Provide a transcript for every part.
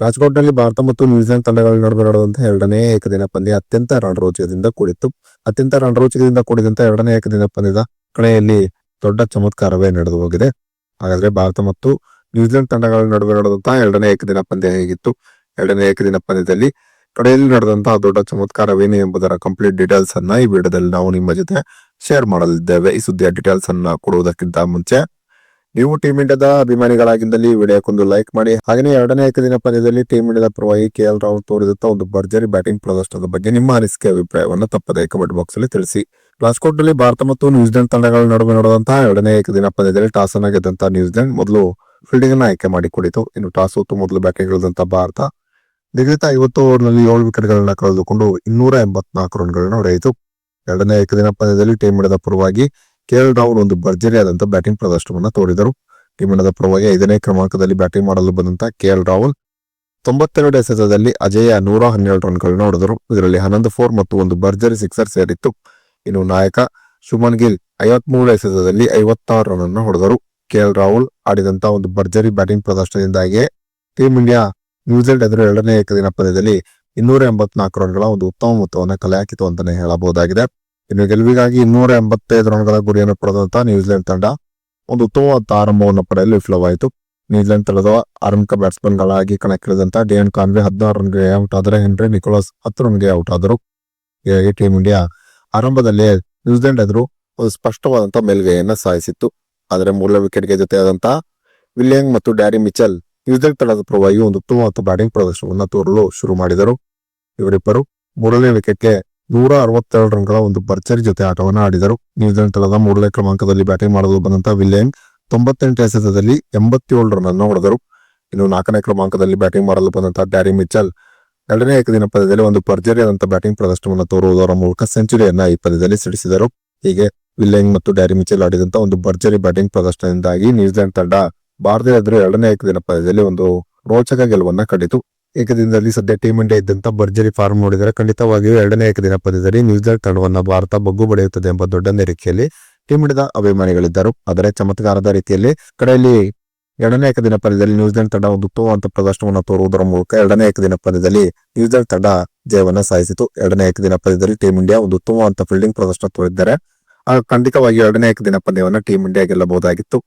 ರಾಜ್ಕೋಟ್ನಲ್ಲಿ ಭಾರತ ಮತ್ತು ನ್ಯೂಜಿಲೆಂಡ್ ತಂಡಗಳ ನಡುವೆ ನಡೆದಂತಹ ಎರಡನೇ ಏಕದಿನ ಪಂದ್ಯ ಅತ್ಯಂತ ರಣರೋಚಕದಿಂದ ಕೂಡಿತ್ತು. ಅತ್ಯಂತ ರಣರೋಚಕದಿಂದ ಕೂಡಿದಂತಹ ಎರಡನೇ ಏಕದಿನ ಪಂದ್ಯದ ಕಡೆಯಲ್ಲಿ ದೊಡ್ಡ ಚಮತ್ಕಾರವೇ ನಡೆದು ಹೋಗಿದೆ. ಹಾಗಾದ್ರೆ ಭಾರತ ಮತ್ತು ನ್ಯೂಜಿಲೆಂಡ್ ತಂಡಗಳ ನಡುವೆ ನಡೆದಂತಹ ಎರಡನೇ ಏಕದಿನ ಪಂದ್ಯ ಹೇಗಿತ್ತು, ಎರಡನೇ ಏಕದಿನ ಪಂದ್ಯದಲ್ಲಿ ಕಡೆಯಲ್ಲಿ ನಡೆದಂತಹ ದೊಡ್ಡ ಚಮತ್ಕಾರವೇನು ಎಂಬುದರ ಕಂಪ್ಲೀಟ್ ಡೀಟೇಲ್ಸ್ ಅನ್ನ ಈ ವಿಡಿಯೋದಲ್ಲಿ ನಾವು ನಿಮ್ಮ ಜೊತೆ ಶೇರ್ ಮಾಡಲಿದ್ದೇವೆ. ಈ ಸುದ್ದಿಯ ಡೀಟೇಲ್ಸ್ ಅನ್ನ ಕೊಡುವುದಕ್ಕಿಂತ ಮುಂಚೆ ನೀವು ಟೀಮ್ ಇಂಡಿಯಾದ ಅಭಿಮಾನಿಗಳಾಗಿದ್ದಲ್ಲಿ ವಿಡಿಯೋಕ್ಕೊಂದು ಲೈಕ್ ಮಾಡಿ. ಹಾಗೆಯೇ ಎರಡನೇ ಏಕದಿನ ಪಂದ್ಯದಲ್ಲಿ ಟೀಮ್ ಇಂಡಿಯಾದ ಪರವಾಗಿ KL ರಾಹುಲ್ ತೋರಿದಂತಹ ಒಂದು ಭರ್ಜರಿ ಬ್ಯಾಟಿಂಗ್ ಪ್ರದರ್ಶನದ ಬಗ್ಗೆ ನಿಮ್ಮ ಅನಿಸಿಕೆ ಅಭಿಪ್ರಾಯವನ್ನು ತಪ್ಪದೇ ಕಮೆಂಟ್ ಬಾಕ್ಸ್ ಅಲ್ಲಿ ತಿಳಿಸಿ. ರಾಜ್ಕೋಟ್ನಲ್ಲಿ ಭಾರತ ಮತ್ತು ನ್ಯೂಜಿಲೆಂಡ್ ತಂಡಗಳ ನಡುವೆ ನಡೆದಂತಹ ಎರಡನೇ ಏಕದಿನ ಪಂದ್ಯದಲ್ಲಿ ಟಾಸ್ ಅನ್ನ ಗೆದ್ದಂತಹ ನ್ಯೂಜಿಲೆಂಡ್ ಮೊದಲು ಫೀಲ್ಡಿಂಗ್ ಅನ್ನು ಆಯ್ಕೆ ಮಾಡಿಕೊಂಡಿತು. ಇನ್ನು ಟಾಸ್ ಹೊತ್ತು ಮೊದಲು ಬ್ಯಾಟಿಂಗ್ ಇಳಿದಂತಹ ಭಾರತ ನಿಗದಿತ 50 ಓವರ್ನಲ್ಲಿ 7 ವಿಕೆಟ್ಗಳನ್ನ ಕಳೆದುಕೊಂಡು 284 ರನ್ಗಳನ್ನು ಹೊಡೆಯಿತು. ಎರಡನೇ ಏಕದಿನ ಪಂದ್ಯದಲ್ಲಿ ಟೀಮ್ ಇಂಡಿಯಾದ ಪರವಾಗಿ KL ರಾಹುಲ್ ಒಂದು ಭರ್ಜರಿಯಾದಂತಹ ಬ್ಯಾಟಿಂಗ್ ಪ್ರದರ್ಶನವನ್ನ ತೋರಿದರು. ಟೀಮ್ ಇಂಡಿಯಾದ ಪರವಾಗಿ 5ನೇ ಕ್ರಮಾಂಕದಲ್ಲಿ ಬ್ಯಾಟಿಂಗ್ ಮಾಡಲು ಬಂದಂತಹ KL ರಾಹುಲ್ 92 ಎಸೆತದಲ್ಲಿ ಅಜೇಯ 112 ರನ್ಗಳನ್ನ ಹೊಡೆದರು. ಇದರಲ್ಲಿ 11 4 ಮತ್ತು ಒಂದು ಭರ್ಜರಿ ಸಿಕ್ಸರ್ ಸೇರಿತ್ತು. ಇನ್ನು ನಾಯಕ ಶುಭ್ಮನ್ ಗಿಲ್ 53 ಎಸೆತದಲ್ಲಿ 56 ರನ್ ಅನ್ನು ಹೊಡೆದರು. KL ರಾಹುಲ್ ಆಡಿದಂತಹ ಒಂದು ಭರ್ಜರಿ ಬ್ಯಾಟಿಂಗ್ ಪ್ರದರ್ಶನದಿಂದಾಗಿ ಟೀಮ್ ಇಂಡಿಯಾ ನ್ಯೂಜಿಲೆಂಡ್ ಎದುರು ಎರಡನೇ ಏಕದಿನ ಪಂದ್ಯದಲ್ಲಿ 284 ರನ್ಗಳ ಒಂದು ಉತ್ತಮ ಮೊತ್ತವನ್ನು ಕಲೆ ಹಾಕಿತು ಅಂತಾನೆ ಹೇಳಬಹುದಾಗಿದೆ. ಇನ್ನು ಗೆಲುವಿಗಾಗಿ 285 ರನ್ಗಳ ಗುರಿಯನ್ನು ಪಡೆದಂತಹ ನ್ಯೂಜಿಲೆಂಡ್ ತಂಡ ಒಂದು ಉತ್ತಮವಾದ ಆರಂಭವನ್ನು ಪಡೆಯಲು ವಿಫಲವಾಯಿತು. ನ್ಯೂಜಿಲೆಂಡ್ ತಂಡದ ಆರಂಭಿಕ ಬ್ಯಾಟ್ಸ್ಮನ್ ಗಳಾಗಿ ಕಣಕ್ಕಿಳಿದಂತಹ ಡೇನ್ ಕಾನ್ವೆ 16 ರನ್ಗೆ ಔಟ್ ಆದರೆ ಹೆನ್ರಿ ನಿಕೋಲಸ್ 10 ರನ್ಗೆ ಔಟ್ ಆದರು. ಹೀಗಾಗಿ ಟೀಮ್ ಇಂಡಿಯಾ ಆರಂಭದಲ್ಲೇ ನ್ಯೂಜಿಲೆಂಡ್ ಎದುರು ಒಂದು ಸ್ಪಷ್ಟವಾದಂತಹ ಮೇಲ್ಗೈಯನ್ನ ಸಾಧಿಸಿತ್ತು. ಆದರೆ ಮೂರನೇ ವಿಕೆಟ್ಗೆ ಜೊತೆಯಾದಂತಹ ವಿಲಿಯಂಗ್ ಮತ್ತು ಡ್ಯಾರಿ ಮಿಚೆಲ್ ನ್ಯೂಜಿಲೆಂಡ್ ತಂಡದ ಪರವಾಗಿ ಒಂದು ಉತ್ತಮವಾದ ಬ್ಯಾಟಿಂಗ್ ಪ್ರದರ್ಶನವನ್ನು ತೋರಲು ಶುರು ಮಾಡಿದರು. ಇವರಿಬ್ಬರು ಮೂರನೇ ವಿಕೆಟ್ಗೆ 162 ರನ್ಗಳ ಒಂದು ಭರ್ಜರಿ ಜೊತೆ ಆಟವನ್ನು ಆಡಿದರು. ನ್ಯೂಜಿಲೆಂಡ್ ತಂಡದ ಮೂರನೇ ಕ್ರಮಾಂಕದಲ್ಲಿ ಬ್ಯಾಟಿಂಗ್ ಮಾಡಲು ಬಂದಂತಹ ವಿಲಿಯಂಗ್ 98 ಎಸೆತದಲ್ಲಿ 87 ರನ್ ಅನ್ನು ಹೊಡೆದರು. ಇನ್ನು 4ನೇ ಕ್ರಮಾಂಕದಲ್ಲಿ ಬ್ಯಾಟಿಂಗ್ ಮಾಡಲು ಬಂದಂತಹ ಡ್ಯಾರಿ ಮಿಚೆಲ್ ಎರಡನೇ ಏಕದಿನ ಪಂದ್ಯದಲ್ಲಿ ಒಂದು ಭರ್ಜರಿಯಾದಂತಹ ಬ್ಯಾಟಿಂಗ್ ಪ್ರದರ್ಶನವನ್ನು ತೋರುವುದರ ಮೂಲಕ ಸೆಂಚುರಿಯನ್ನ ಈ ಪಂದ್ಯದಲ್ಲಿ ಸಿಡಿಸಿದರು. ಹೀಗೆ ವಿಲಿಯಂಗ್ ಮತ್ತು ಡ್ಯಾರಿ ಮಿಚೆಲ್ ಆಡಿದಂತಹ ಒಂದು ಭರ್ಜರಿ ಬ್ಯಾಟಿಂಗ್ ಪ್ರದರ್ಶನದಿಂದಾಗಿ ನ್ಯೂಜಿಲೆಂಡ್ ತಂಡ ಭಾರತ ಎದುರು ಎರಡನೇ ಏಕದಿನ ಪಂದ್ಯದಲ್ಲಿ ಒಂದು ರೋಚಕ ಗೆಲುವನ್ನ ಕಂಡಿತು. ಏಕದಿನದಲ್ಲಿ ಸದ್ಯ ಟೀಮ್ ಇಂಡಿಯಾ ಇದ್ದಂತ ಭರ್ಜರಿ ಫಾರ್ಮ್ ನೋಡಿದರೆ ಖಂಡಿತವಾಗಿಯೂ ಎರಡನೇ ಏಕದಿನ ಪಂದ್ಯದಲ್ಲಿ ನ್ಯೂಜಿಲೆಂಡ್ ತಂಡವನ್ನ ಭಾರತ ಬಗ್ಗು ಬಡಿಯುತ್ತದೆ ಎಂಬ ದೊಡ್ಡ ನಿರೀಕ್ಷೆಯಲ್ಲಿ ಟೀಮ್ ಇಂಡಿಯಾದ ಅಭಿಮಾನಿಗಳಿದ್ದರು. ಆದರೆ ಚಮತ್ಕಾರದ ರೀತಿಯಲ್ಲಿ ಕಡೆಯಲ್ಲಿ ಎರಡನೇ ಏಕದಿನ ಪಂದ್ಯದಲ್ಲಿ ನ್ಯೂಜಿಲೆಂಡ್ ತಂಡ ಒಂದು ಉತ್ತಮವಾದ ಪ್ರದರ್ಶನವನ್ನು ತೋರುವುದರ ಮೂಲಕ ಎರಡನೇ ಏಕದಿನ ಪಂದ್ಯದಲ್ಲಿ ನ್ಯೂಜಿಲೆಂಡ್ ತಂಡ ಜಯವನ್ನ ಸಾಧಿಸಿತು. ಎರಡನೇ ಏಕದಿನ ಪಂದ್ಯದಲ್ಲಿ ಟೀಮ್ ಇಂಡಿಯಾ ಒಂದು ಉತ್ತಮವಾದ ಫೀಲ್ಡಿಂಗ್ ಪ್ರದರ್ಶನ ತೋರಿದ್ದಾರೆ. ಖಂಡಿತವಾಗಿ ಎರಡನೇ ಏಕದಿನ ಪಂದ್ಯವನ್ನ ಟೀಮ್ ಇಂಡಿಯಾ ಗೆಲ್ಲಬಹುದಾಗಿತ್ತು.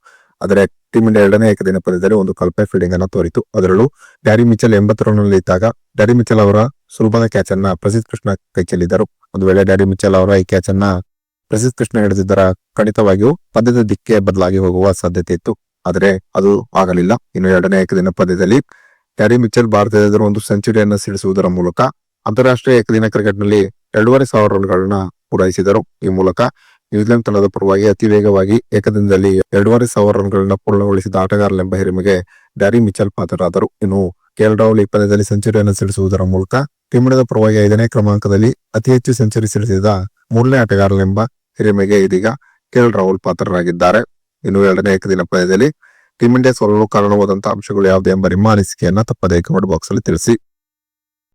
ಆದರೆ ಟೀಮ್ ಇಂಡಿಯಾ ಎರಡನೇ ಏಕದಿನ ಪಂದ್ಯದಲ್ಲಿ ಒಂದು ಕಳಪೆ ಫೀಲ್ಡಿಂಗ್ ಅನ್ನು ತೋರಿತು. ಅದರಲ್ಲೂ ಡ್ಯಾರಿ ಮಿಚೆಲ್ 80 ರನ್ ಇದ್ದಾಗ ಡ್ಯಾರಿ ಮಿಚೆಲ್ ಅವರ ಸುಲಭದ ಕ್ಯಾಚ್ ಅನ್ನ ಪ್ರಸಿದ್ಧ ಕೃಷ್ಣ ಕೈ ಚೆಲ್ಲಿದ್ದರು. ಒಂದು ವೇಳೆ ಡ್ಯಾರಿ ಮಿಚೆಲ್ ಅವರ ಈ ಕ್ಯಾಚ್ ಅನ್ನ ಪ್ರಸಿದ್ಧ ಕೃಷ್ಣ ಹಿಡಿದಿದ್ದರ ಖಂಡಿತವಾಗಿಯೂ ಪಂದ್ಯದ ದಿಕ್ಕೆ ಬದಲಾಗಿ ಹೋಗುವ ಸಾಧ್ಯತೆ ಇತ್ತು. ಆದರೆ ಅದು ಆಗಲಿಲ್ಲ. ಇನ್ನು ಎರಡನೇ ಏಕದಿನ ಪಂದ್ಯದಲ್ಲಿ ಡ್ಯಾರಿ ಮಿಚೆಲ್ ಭಾರತದ ಎದುರು ಒಂದು ಸೆಂಚುರಿಯನ್ನ ಸಿಡಿಸುವುದರ ಮೂಲಕ ಅಂತಾರಾಷ್ಟ್ರೀಯ ಏಕದಿನ ಕ್ರಿಕೆಟ್ನಲ್ಲಿ 2,500 ರನ್ಗಳನ್ನ ಪೂರೈಸಿದರು. ಈ ಮೂಲಕ ನ್ಯೂಜಿಲೆಂಡ್ ತಂಡದ ಪರವಾಗಿ ಅತಿ ವೇಗವಾಗಿ ಏಕದಿನದಲ್ಲಿ 2,500 ರನ್ಗಳನ್ನ ಪೂರ್ಣಗೊಳಿಸಿದ ಆಟಗಾರರೆಂಬ ಹಿರಿಮೆಗೆ ಡ್ಯಾರಿ ಮಿಚೆಲ್ ಪಾತ್ರರಾದರು. ಇನ್ನು KL ರಾಹುಲ್ ಈ ಪಂದ್ಯದಲ್ಲಿ ಸೆಂಚುರಿಯನ್ನು ಸಿಡಿಸುವುದರ ಮೂಲಕ ಟೀಮ್ ಇಂಡಿಯಾದ ಪರವಾಗಿ 5ನೇ ಕ್ರಮಾಂಕದಲ್ಲಿ ಅತಿ ಹೆಚ್ಚು ಸೆಂಚುರಿ ಸಿಡಿಸಿದ 3ನೇ ಆಟಗಾರರೆಂಬ ಹಿರಿಮೆಗೆ ಇದೀಗ KL ರಾಹುಲ್ ಪಾತ್ರರಾಗಿದ್ದಾರೆ. ಇನ್ನು ಎರಡನೇ ಏಕದಿನ ಪಂದ್ಯದಲ್ಲಿ ಟೀಮ್ ಇಂಡಿಯಾ ಸೋಲಲು ಕಾರಣವಾದಂತಹ ಅಂಶಗಳು ಯಾವುದು ಎಂಬ ನಿಮ್ಮ ಅನಿಸಿಕೆಯನ್ನ ತಪ್ಪದೇ ಕಮೆಂಟ್ ಬಾಕ್ಸ್ ಅಲ್ಲಿ ತಿಳಿಸಿ.